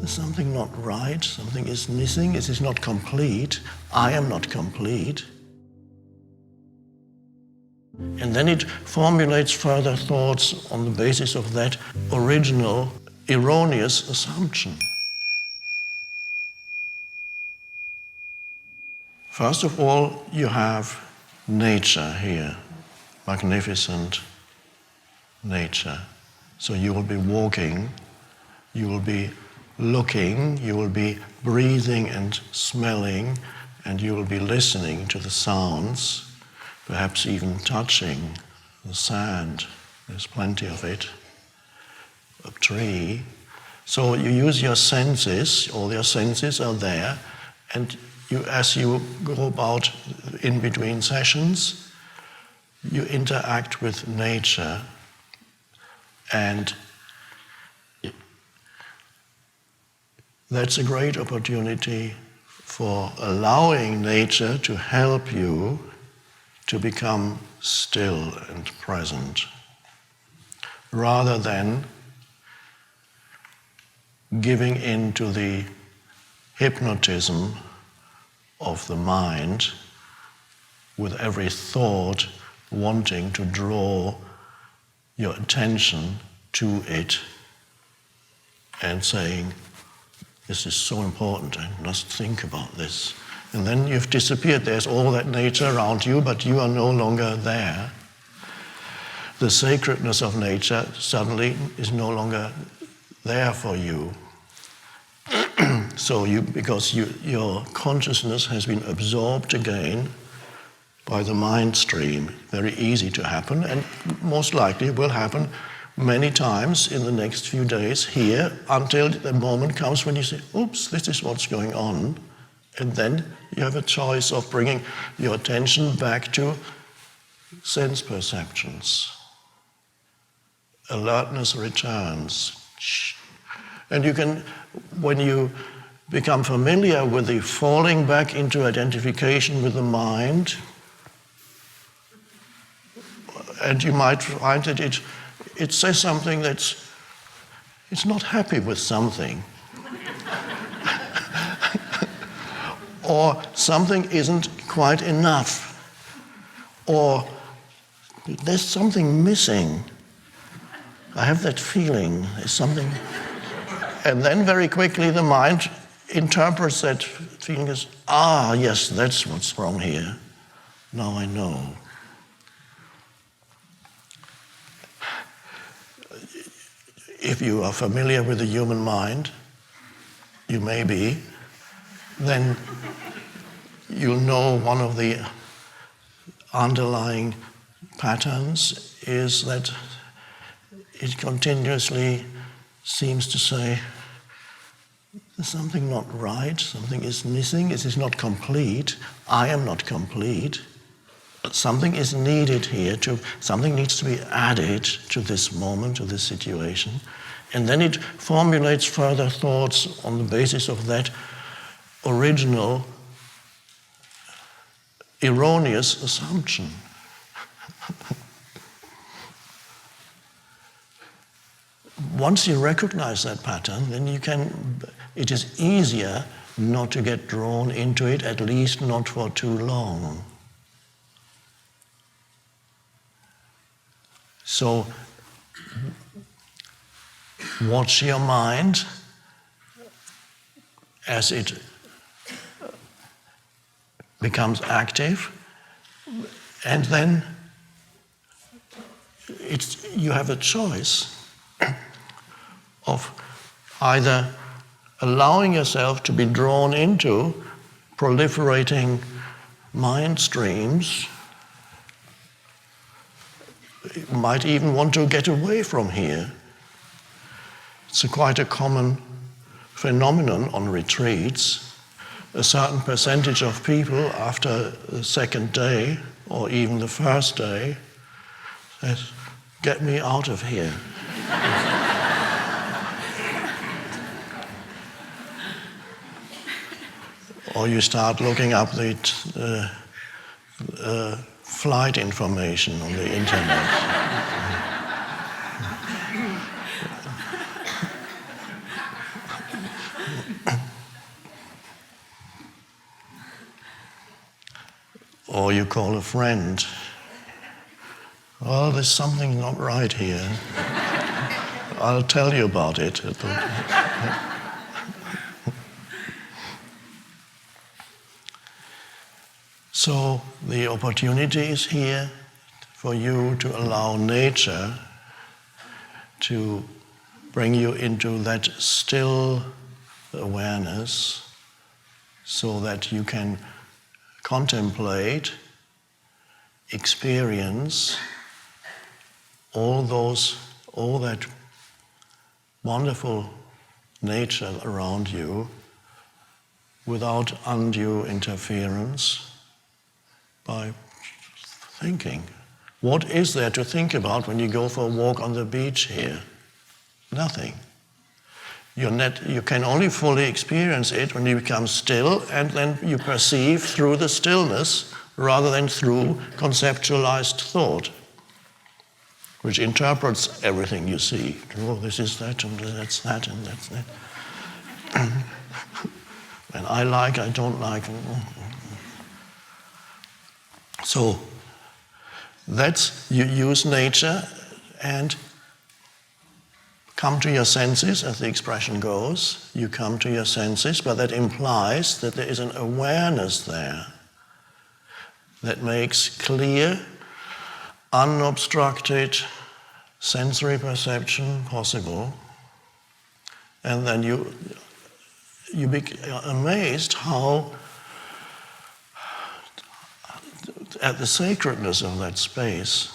there's something not right, something is missing, it is not complete, I am not complete. And then it formulates further thoughts on the basis of that original, erroneous assumption. First of all, you have nature here, magnificent nature. So you will be walking, you will be looking, you will be breathing and smelling, and you will be listening to the sounds, perhaps even touching the sand. There's plenty of it. A tree. So you use your senses, all your senses are there, and as you go about in between sessions, you interact with nature, and that's a great opportunity for allowing nature to help you to become still and present, rather than giving in to the hypnotism of the mind, with every thought wanting to draw your attention to it and saying, this is so important, I must think about this. And then you've disappeared. There's all that nature around you, but you are no longer there. The sacredness of nature suddenly is no longer there for you. So because your consciousness has been absorbed again by the mind stream. Very easy to happen, and most likely will happen many times in the next few days here, until the moment comes when you say, oops, this is what's going on. And then you have a choice of bringing your attention back to sense perceptions. Alertness returns. And you can, when you become familiar with the falling back into identification with the mind, and you might find that it says something it's not happy with something. Or something isn't quite enough. Or there's something missing. I have that feeling, there's something. And then very quickly the mind interprets that feeling as, yes, that's what's wrong here. Now I know. If you are familiar with the human mind, you may be, then you'll know one of the underlying patterns is that it continuously seems to say, there's something not right, something is missing, it is not complete, I am not complete. Something is needed here, something needs to be added to this moment, to this situation. And then it formulates further thoughts on the basis of that original, erroneous assumption. Once you recognize that pattern, then it is easier not to get drawn into it, at least not for too long. So, watch your mind as it becomes active, and then you have a choice of either allowing yourself to be drawn into proliferating mind streams. You might even want to get away from here. It's quite a common phenomenon on retreats. A certain percentage of people after the second day or even the first day says, get me out of here. Or you start looking up the flight information on the internet. Or you call a friend. Well, there's something not right here. I'll tell you about it. So the opportunity is here for you to allow nature to bring you into that still awareness so that you can contemplate, experience all that wonderful nature around you without undue interference by thinking. What is there to think about when you go for a walk on the beach here? Nothing. You can only fully experience it when you become still, and then you perceive through the stillness rather than through conceptualized thought, which interprets everything you see. Oh, this is that, and that's that, and that's that. And I like, I don't like. So you use nature and come to your senses, as the expression goes. You come to your senses, but that implies that there is an awareness there that makes clear, unobstructed sensory perception possible. And then you be amazed how at the sacredness of that space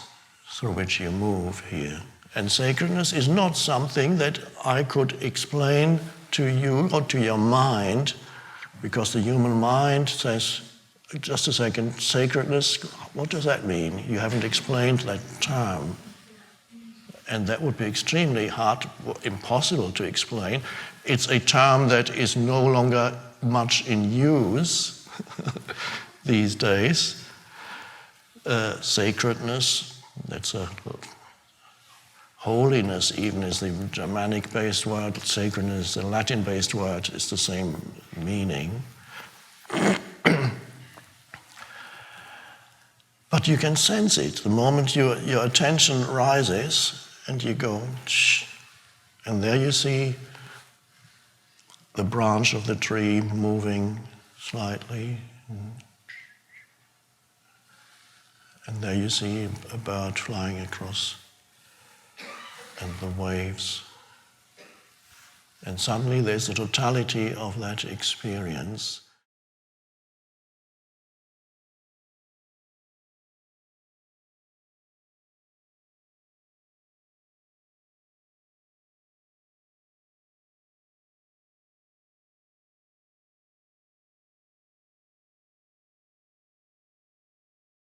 through which you move here. And sacredness is not something that I could explain to you or to your mind, because the human mind says, just a second, sacredness, what does that mean? You haven't explained that term. And that would be extremely hard, impossible to explain. It's a term that is no longer much in use these days. Sacredness, that's a holiness even is the Germanic-based word, sacredness, the Latin-based word, is the same meaning. But you can sense it. The moment your attention rises and you go, shh, and there you see the branch of the tree moving slightly. And there you see a bird flying across, and the waves. And suddenly there's the totality of that experience.